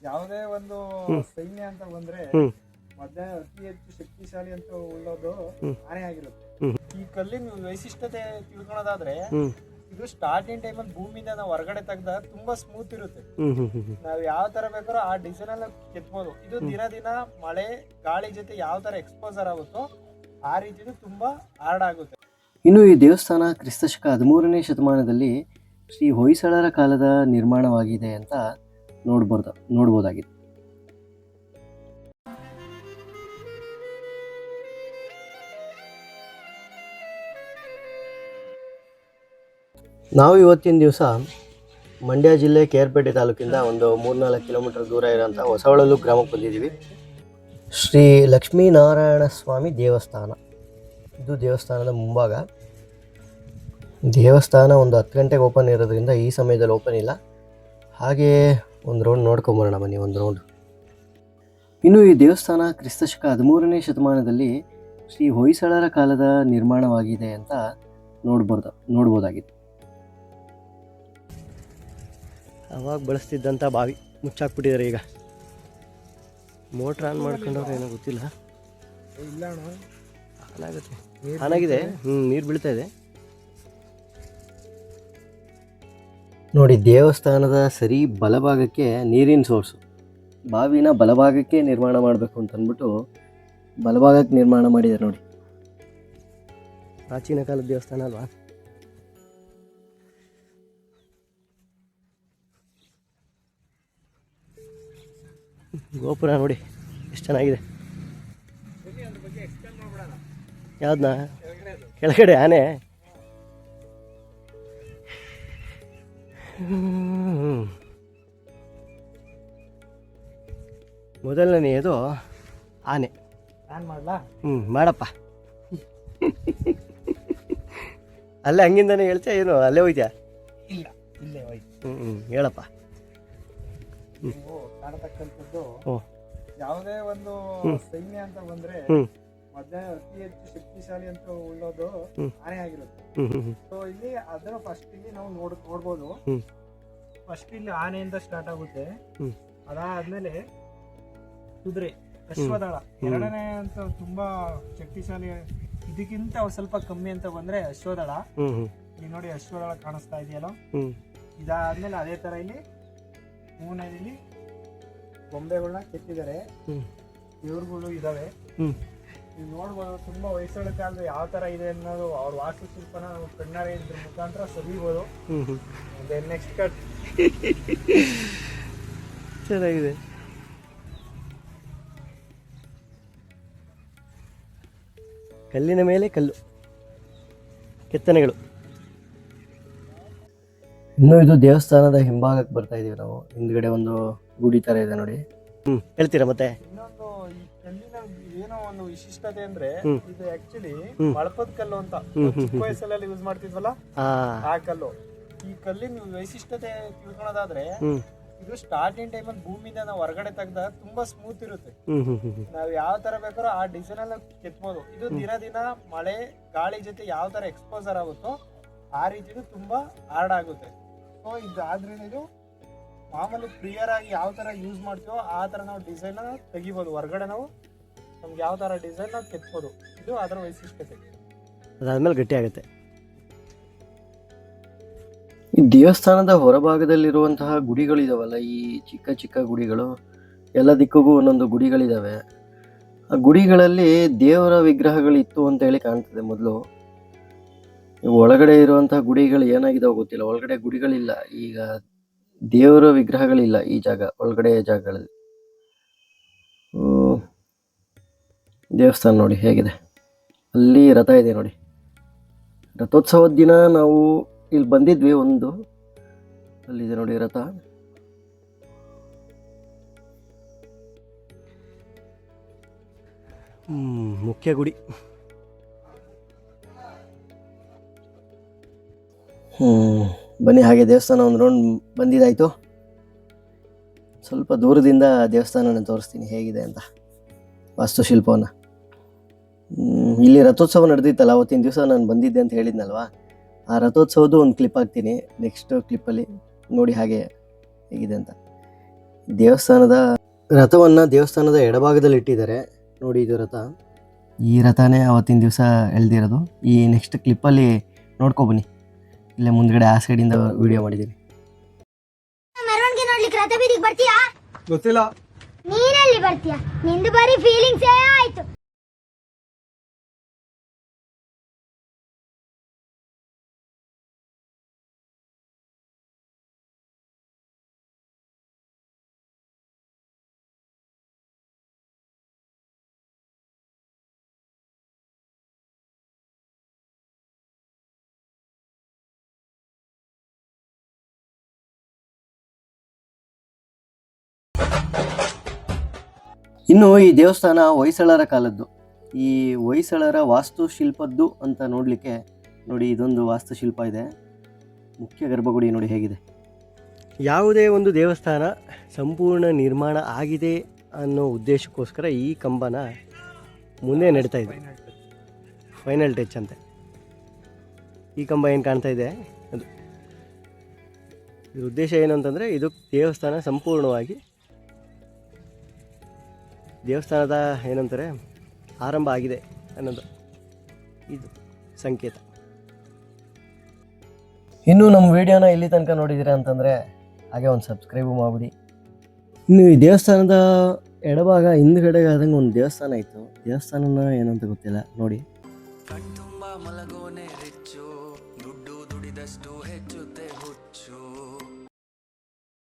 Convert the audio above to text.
ಯಾವುದೇ ಒಂದು ಸೈನ್ಯ ಅಂತ ಬಂದ್ರೆ ಮೊದಲೇ ಅತಿ ಹೆಚ್ಚು ಶಕ್ತಿಶಾಲಿ ಅಂತ ಉಳ್ಳೋದು ಆನೆ ಆಗಿರುತ್ತೆ. ಈ ಕಲ್ಲಿನ ವೈಶಿಷ್ಟ್ಯತೆ ತಿಳ್ಕೊಳೋದಾದ್ರೆ ಇದು ಸ್ಟಾರ್ಟಿಂಗ್ ಟೈಮಲ್ಲಿ ಭೂಮಿಯಿಂದ ನಾವು ಹೊರಗಡೆ ತೆಗ್ದಾಗ ತುಂಬಾ ಸ್ಮೂತ್ ಇರುತ್ತೆ. ನಾವ್ ಯಾವ ತರ ಬೇಕಾದ್ರೂ ಆ ಡಿಸೈನ್ ಅಲ್ಲಿ ಕೆತ್ಬೋದು. ಇದು ದಿನ ಮಳೆ ಗಾಳಿ ಜೊತೆ ಯಾವ ತರ ಎಕ್ಸ್ಪೋಸರ್ ಆಗುತ್ತೋ ಆ ರೀತಿ ತುಂಬಾ ಹಾರ್ಡ್ ಆಗುತ್ತೆ. ಇನ್ನು ಈ ದೇವಸ್ಥಾನ ಕ್ರಿಸ್ತಶಕ 13ನೇ ಶತಮಾನದಲ್ಲಿ ಶ್ರೀ ಹೊಯ್ಸಳರ ಕಾಲದ ನಿರ್ಮಾಣವಾಗಿದೆ ಅಂತ ನೋಡ್ಬೋದಾಗಿದೆ. ನಾವು ಇವತ್ತಿನ ದಿವಸ ಮಂಡ್ಯ ಜಿಲ್ಲೆ ಕೇರ್ಪೇಟೆ ತಾಲೂಕಿಂದ ಒಂದು 3-4 ಕಿಲೋಮೀಟರ್ ದೂರ ಇರೋಂಥ ಹೊಸವಳಲು ಗ್ರಾಮಕ್ಕೆ ಬಂದಿದ್ದೀವಿ. ಶ್ರೀ ಲಕ್ಷ್ಮೀನಾರಾಯಣ ಸ್ವಾಮಿ ದೇವಸ್ಥಾನ, ಇದು ದೇವಸ್ಥಾನದ ಮುಂಭಾಗ. ದೇವಸ್ಥಾನ ಒಂದು 10 ಗಂಟೆಗೆ ಓಪನ್ ಇರೋದ್ರಿಂದ ಈ ಸಮಯದಲ್ಲಿ ಓಪನ್ ಇಲ್ಲ. ಹಾಗೆ ಒಂದು ರೌಂಡ್ ನೋಡ್ಕೊಂಬರೋಣ ಬನ್ನಿ, ಒಂದು ರೌಂಡ್. ಇನ್ನು ಈ ದೇವಸ್ಥಾನ ಕ್ರಿಸ್ತಶಕ 13ನೇ ಶತಮಾನದಲ್ಲಿ ಶ್ರೀ ಹೊಯ್ಸಳರ ಕಾಲದ ನಿರ್ಮಾಣವಾಗಿದೆ ಅಂತ ನೋಡ್ಬೋದಾಗಿದೆ. ಅವಾಗ ಬಳಸ್ತಿದ್ದಂಥ ಬಾವಿ ಮುಚ್ಚಾಕ್ಬಿಟ್ಟಿದ್ದಾರೆ. ಈಗ ಮೋಟ್ರ್ ಆನ್ ಮಾಡ್ಕೊಂಡವ್ರೆ ಏನೋ ಗೊತ್ತಿಲ್ಲ. ಆನಾಗಿದೆ, ನೀರು ಬೀಳ್ತಾ ಇದೆ ನೋಡಿ. ದೇವಸ್ಥಾನದ ಸರಿ ಬಲಭಾಗಕ್ಕೆ ನೀರಿನ ಸೋರ್ಸು. ಬಾವಿನ ಬಲಭಾಗಕ್ಕೆ ನಿರ್ಮಾಣ ಮಾಡಬೇಕು ಅಂತ ಅಂದ್ಬಿಟ್ಟು ಬಲಭಾಗಕ್ಕೆ ನಿರ್ಮಾಣ ಮಾಡಿದ್ದಾರೆ ನೋಡಿ. ಪ್ರಾಚೀನ ಕಾಲದ ದೇವಸ್ಥಾನ ಅಲ್ವಾ. ಗೋಪುರ ನೋಡಿ ಎಷ್ಟು ಚೆನ್ನಾಗಿದೆ. ಯಾವ್ದನ್ನ ಕೆಳಗಡೆ ಆನೆ ಮೊದಲನೆಯದು ಆನೆ. ಮಾಡಪ್ಪ. ಅಲ್ಲೇ ಹಂಗಿಂದಾನೆ ಹೇಳ್ತೀಯ ಏನು? ಅಲ್ಲೇ ಹೋಯ್ತ್ಯಾ? ಇಲ್ಲ, ಇಲ್ಲೇ ಹೋಯ್ತು. ಹೇಳಪ್ಪ. ಕಾಣತಕ್ಕಂಥದ್ದು ಯಾವುದೇ ಒಂದು ಸೈನ್ಯ ಅಂತ ಬಂದ್ರೆ ಮೊದಲೇ ಅತಿ ಹೆಚ್ಚು ಶಕ್ತಿಶಾಲಿ ಅಂತ ಉಳ್ಳೋದು ಆನೆ ಆಗಿರುತ್ತೆ. ಸೊ ಇಲ್ಲಿ ಅದರ ಫಸ್ಟ್ ಇಲ್ಲಿ ನಾವು ನೋಡ್ಬೋದು. ಫಸ್ಟ್ ಇಲ್ಲಿ ಆನೆಯಿಂದ ಸ್ಟಾರ್ಟ್ ಆಗುತ್ತೆ. ಅದಾದ್ಮೇಲೆ ಕುದುರೆ, ಅಶ್ವದಳ ಎರಡನೇ ಅಂತ ತುಂಬಾ ಶಕ್ತಿಶಾಲಿ. ಇದಕ್ಕಿಂತ ಸ್ವಲ್ಪ ಕಮ್ಮಿ ಅಂತ ಬಂದ್ರೆ ಅಶ್ವದಳ. ಇಲ್ಲಿ ನೋಡಿ ಅಶ್ವದಳ ಕಾಣಿಸ್ತಾ ಇದೆಯಲ್ಲ. ಇದಾದ್ಮೇಲೆ ಅದೇ ತರ ಇಲ್ಲಿ ಮೂರನೇದಲ್ಲಿ ಬೊಂಬೆಗಳನ್ನ ಕೆತ್ತಿದ್ದಾರೆ, ದೇವ್ರುಗಳು ಇದಾವೆ. ನೀವು ನೋಡ್ಬೋದು ತುಂಬಾ ಹೊಯ್ಸಳ ಕಾಲದ ಯಾವ ತರ ಇದೆ ಅನ್ನೋದು ಅವ್ರ ವಾಸ್ತುಶಿಲ್ಪನ ನಾವು ಕಣ್ಣಾರೆ ಇದ್ರ ಮುಖಾಂತರ ಸವಿಬೋದು. ನೆಕ್ಸ್ಟ್ ಕಟ್ ಚೆನ್ನಾಗಿದೆ. ಕಲ್ಲಿನ ಮೇಲೆ ಕಲ್ಲು ಕೆತ್ತನೆಗಳು. ಇನ್ನು ಇದು ದೇವಸ್ಥಾನದ ಹಿಂಭಾಗಕ್ಕೆ ಬರ್ತಾ ಇದೀವಿ ನಾವು. ಹಿಂದ್ಗಡೆ ಒಂದು ಗುಡಿ ತರ ಇದೆ ನೋಡಿ. ಹೇಳ್ತೀರಾ ಮತ್ತೆ? ಇನ್ನೊಂದು ಈ ಕಲ್ಲಿನ ಏನೋ ಒಂದು ವಿಶಿಷ್ಟತೆ ಅಂದ್ರೆ ಇದು ಆಕ್ಚುಲಿ ಬಳಪದ ಕಲ್ಲು ಅಂತ ಚಿಕ್ಕ ವಯಸ್ಸಲ್ಲಿ ಯೂಸ್ ಮಾಡ್ತಿದ್ವಲ್ಲ ಆ ಕಲ್ಲು. ಈ ಕಲ್ಲಿನ ವೈಶಿಷ್ಟ್ಯತೆ ತಿಳ್ಕೊಳೋದಾದ್ರೆ ಇದು ಸ್ಟಾರ್ಟಿಂಗ್ ಟೈಮಲ್ಲಿ ಭೂಮಿಯಿಂದ ನಾವು ಹೊರಗಡೆ ತೆಗ್ದಾಗ ತುಂಬಾ ಸ್ಮೂತ್ ಇರುತ್ತೆ. ನಾವ್ ಯಾವ ತರ ಬೇಕಾದ್ರೂ ಆ ಡಿಸೈನ್ ಅಲ್ಲಿ ಕೆತ್ಬೋದು. ಇದು ದಿನ ಮಳೆ ಗಾಳಿ ಜೊತೆ ಯಾವ ತರ ಎಕ್ಸ್ಪೋಸರ್ ಆಗುತ್ತೋ ಆ ರೀತಿ ತುಂಬಾ ಹಾರ್ಡ್ ಆಗುತ್ತೆ. ಸೊ ಇದಾದ್ರಿಂದ ಇದು ಮಾಮೂಲಿ ಪ್ರಿಯರ್ ಆಗಿ ಯಾವ ತರ ಯೂಸ್ ಮಾಡ್ತೀವೋ ಆ ತರ ನಾವು ಡಿಸೈನ್ ತೆಗಿಬೋದು. ಹೊರಗಡೆ ನಾವು ನಮ್ಗೆ ಯಾವ ತರ ಡಿಸೈನ್ ನಾವು ಕೆತ್ಬೋದು. ಇದು ಅದರ ವೈಶಿಷ್ಟ್ಯತೆ. ಅದಾದ್ಮೇಲೆ ಗಟ್ಟಿ ಆಗುತ್ತೆ. ಈ ದೇವಸ್ಥಾನದ ಹೊರಭಾಗದಲ್ಲಿರುವಂತಹ ಗುಡಿಗಳಿದಾವಲ್ಲ, ಈ ಚಿಕ್ಕ ಚಿಕ್ಕ ಗುಡಿಗಳು, ಎಲ್ಲ ದಿಕ್ಕಿಗೂ ಒಂದೊಂದು ಗುಡಿಗಳಿದಾವೆ. ಆ ಗುಡಿಗಳಲ್ಲಿ ದೇವರ ವಿಗ್ರಹಗಳಿತ್ತು ಅಂತ ಹೇಳಿ ಕಾಣ್ತದೆ ಮೊದಲು. ಒಳಗಡೆ ಇರುವಂತಹ ಗುಡಿಗಳು ಏನಾಗಿದಾವ ಗೊತ್ತಿಲ್ಲ. ಒಳಗಡೆ ಗುಡಿಗಳಿಲ್ಲ, ಈಗ ದೇವರ ವಿಗ್ರಹಗಳಿಲ್ಲ ಈ ಒಳಗಡೆ ಜಾಗಗಳಲ್ಲಿ. ದೇವಸ್ಥಾನ ನೋಡಿ ಹೇಗಿದೆ. ಅಲ್ಲಿ ರಥ ಇದೆ ನೋಡಿ. ರಥೋತ್ಸವದ ದಿನ ನಾವು ಇಲ್ಲಿ ಬಂದಿದ್ವಿ. ಒಂದು ಅಲ್ಲಿದೆ ನೋಡಿ ರಥ. ಮುಖ್ಯ ಗುಡಿ. ಬನ್ನಿ ಹಾಗೆ ದೇವಸ್ಥಾನ ಒಂದು ರೌಂಡ್ ಬಂದಿದ್ದಾಯ್ತು. ಸ್ವಲ್ಪ ದೂರದಿಂದ ದೇವಸ್ಥಾನನ ತೋರಿಸ್ತೀನಿ ಹೇಗಿದೆ ಅಂತ, ವಾಸ್ತುಶಿಲ್ಪವನ್ನು. ಇಲ್ಲಿ ರಥೋತ್ಸವ ನಡೆದಿತ್ತಲ್ಲ ಅವತ್ತಿನ ದಿವಸ ನಾನು ಬಂದಿದ್ದೆ ಅಂತ ಹೇಳಿದ್ನಲ್ವಾ, ಆ ರಥೋತ್ಸವದ್ದು ಒಂದು ಕ್ಲಿಪ್ ಹಾಕ್ತೀನಿ ನೆಕ್ಸ್ಟ್ ಕ್ಲಿಪ್ಪಲ್ಲಿ ನೋಡಿ ಹಾಗೆ ಹೇಗಿದೆ ಅಂತ. ರಥವನ್ನು ದೇವಸ್ಥಾನದ ಎಡಭಾಗದಲ್ಲಿ ಇಟ್ಟಿದ್ದಾರೆ ನೋಡಿ. ಇದು ರಥ, ಈ ರಥನೇ ಅವತ್ತಿನ ದಿವಸ ಎಳ್ದಿರೋದು. ಈ ನೆಕ್ಸ್ಟ್ ಕ್ಲಿಪ್ಪಲ್ಲಿ ನೋಡ್ಕೊಬನ್ನಿ, ಇಲ್ಲೇ ಮುಂದ್ಗಡೆ ಆ ಸೈಡಿಂದ ವಿಡಿಯೋ ಮಾಡಿದ್ದೀನಿ. ಮೆರವಣಿಗೆ ನೋಡ್ಲಿಕ್ಕೆ ರಥ ಬೀದಿಗೆ ಬರ್ತೀಯಾ? ಗೊತ್ತಿಲ್ಲ. ನೀನಲ್ಲಿ ಬರ್ತೀಯಾ? ನಿಂದು ಬರೀ ಫೀಲಿಂಗ್ಸ್ ಆಯ್ತು. ಇನ್ನು ಈ ದೇವಸ್ಥಾನ ಹೊಯ್ಸಳರ ಕಾಲದ್ದು. ಈ ಹೊಯ್ಸಳರ ವಾಸ್ತುಶಿಲ್ಪದ್ದು ಅಂತ ನೋಡಲಿಕ್ಕೆ ನೋಡಿ, ಇದೊಂದು ವಾಸ್ತುಶಿಲ್ಪ ಇದೆ. ಮುಖ್ಯ ಗರ್ಭಗುಡಿ ನೋಡಿ ಹೇಗಿದೆ. ಯಾವುದೇ ಒಂದು ದೇವಸ್ಥಾನ ಸಂಪೂರ್ಣ ನಿರ್ಮಾಣ ಆಗಿದೆ ಅನ್ನೋ ಉದ್ದೇಶಕ್ಕೋಸ್ಕರ ಈ ಕಂಬನ ಮುಂದೆ ನೆಡ್ತಾ ಇದೆ. ಫೈನಲ್ ಟಚ್ ಅಂತೆ. ಈ ಕಂಬ ಏನು ಕಾಣ್ತಾ ಇದೆ ಅದು, ಇದ್ರ ಉದ್ದೇಶ ಏನು ಅಂತಂದರೆ, ಇದು ದೇವಸ್ಥಾನ ಸಂಪೂರ್ಣವಾಗಿ, ದೇವಸ್ಥಾನದ ಏನಂತಾರೆ ಆರಂಭ ಆಗಿದೆ ಅನ್ನೋದು ಇದು ಸಂಕೇತ. ಇನ್ನು ನಮ್ಮ ವಿಡಿಯೋನ ಇಲ್ಲಿ ತನಕ ನೋಡಿದ್ದೀರಾ ಅಂತಂದರೆ ಹಾಗೆ ಒಂದು ಸಬ್ಸ್ಕ್ರೈಬು ಮಾಡಿಬಿಡಿ. ಇನ್ನು ಈ ದೇವಸ್ಥಾನದ ಎಡಭಾಗ ಹಿಂದ್ಗಡೆ ಆದಂಗೆ ಒಂದು ದೇವಸ್ಥಾನ ಇತ್ತು. ದೇವಸ್ಥಾನನ ಏನಂತ ಗೊತ್ತಿಲ್ಲ ನೋಡಿ. ಕಣ್ತುಂಬ ಮಲಗೋನೆ ರಿಚ್ಚು, ದುಡ್ಡು ದುಡಿದಷ್ಟು ಹೆಚ್ಚುತ್ತೆ ಹುಚ್ಚು.